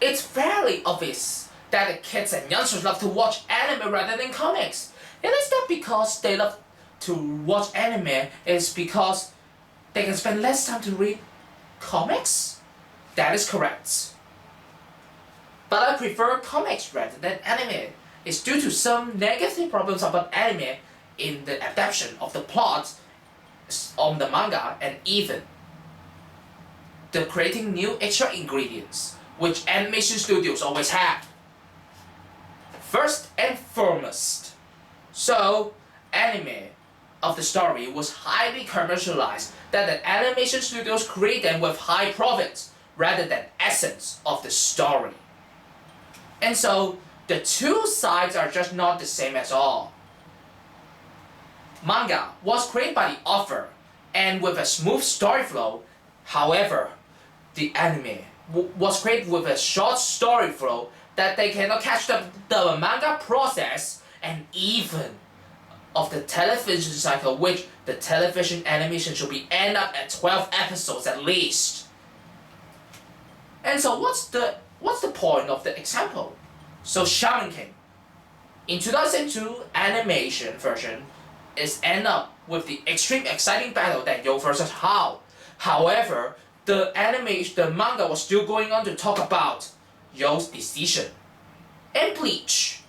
It's fairly obvious that the kids and youngsters love to watch anime rather than comics. And it's not because they love to watch anime, it's because they can spend less time to read comics? That is correct. But I prefer comics rather than anime. It's due to some negative problems about anime in the adaptation of the plot on the manga and even the creating new extra ingredients which animation studios always have. First and foremost, so anime of the story was highly commercialized that the animation studios create them with high profits rather than essence of the story. And so the two sides are just not the same at all. Manga was created by the author and with a smooth story flow. However, the anime was created with a short story flow that they cannot catch the manga process and even of the television cycle, which the television animation should be end up at 12 episodes at least. And so what's the point of the example? So Shaman King in 2002 animation version is end up with the extreme exciting battle that Yo versus Hao. However, the manga was still going on to talk about Yo's decision. And Bleach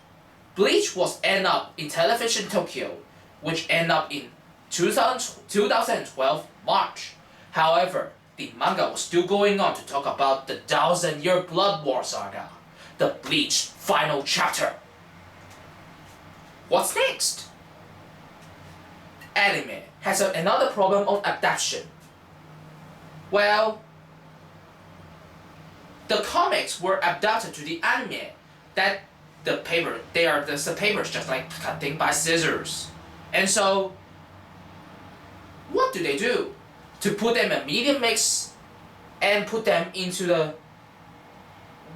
was end up in Television Tokyo, which end up in 2012 March. However, the manga was still going on to talk about the 1,000-year Blood War saga, the Bleach final chapter. What's next? Anime has another problem of adaptation. Well, the comics were adapted to the anime that the papers just like cutting by scissors. And so, what do? To put them in media mix and put them into the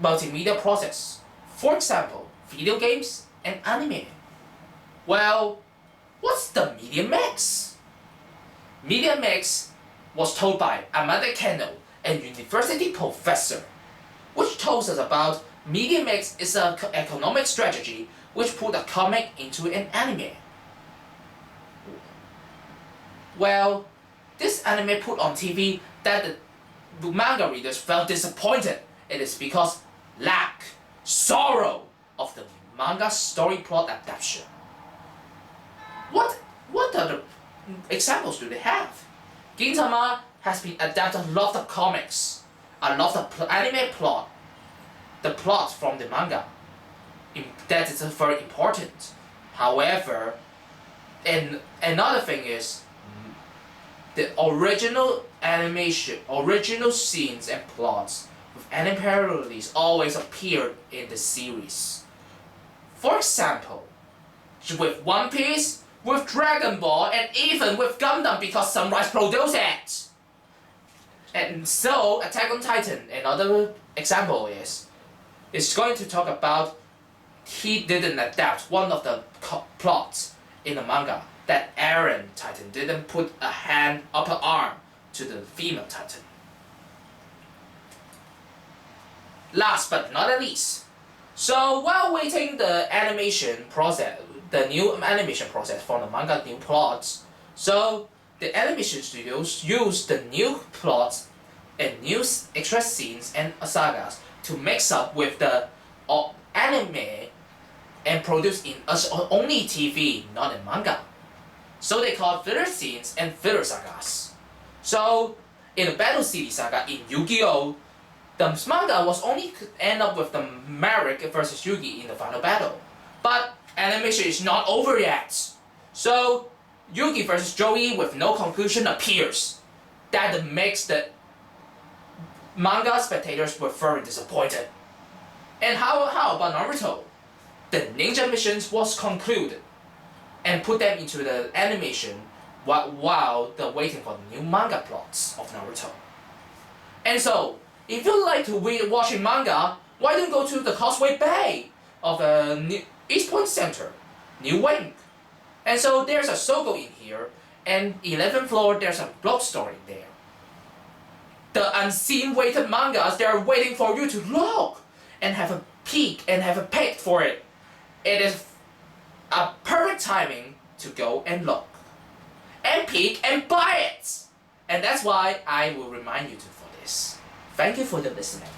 multimedia process. For example, video games and anime. Well, what's the media mix? Media mix was told by Amanda Kano, a university professor, which tells us about media mix is an economic strategy which put a comic into an anime. Well, this anime put on TV that the manga readers felt disappointed. It is because sorrow of the manga story plot adaptation. What other examples do they have? Gintama has been adapted a lot of comics, a lot of anime plot, the plot from the manga. That is very important. However, and another thing is the original animation, original scenes and plots with anime parodies always appeared in the series. For example, with One Piece, with Dragon Ball, and even with Gundam because Sunrise produced it. And so, Attack on Titan, another example is, it's going to talk about he didn't adapt one of the plots in the manga that Eren Titan didn't put a upper arm to the female Titan. Last but not least, so while waiting the animation process, the new animation process for the manga new plots, so the animation studios use the new plots and new extra scenes and sagas to mix up with the anime and produce in only TV, not in manga. So they call filler scenes and filler sagas. So in the Battle City saga in Yu-Gi-Oh!, the manga was only end up with the Merrick versus Yugi in the final battle. But animation is not over yet. So Yugi versus Joey with no conclusion appears. That makes the manga spectators were very disappointed. And how about Naruto? The ninja missions was concluded and put them into the animation while they're waiting for the new manga plots of Naruto. And so, if you like to watching manga, why don't go to the Causeway Bay of East Point Center, New Wing. And so there's a Sogo in here, and 11th floor there's a bookstore in there. The unseen weighted mangas, they're waiting for you to look. and have a peek and have a pick for it, it is a perfect timing to go and look and peek and buy it. And that's why I will remind you for this. Thank you for the listening.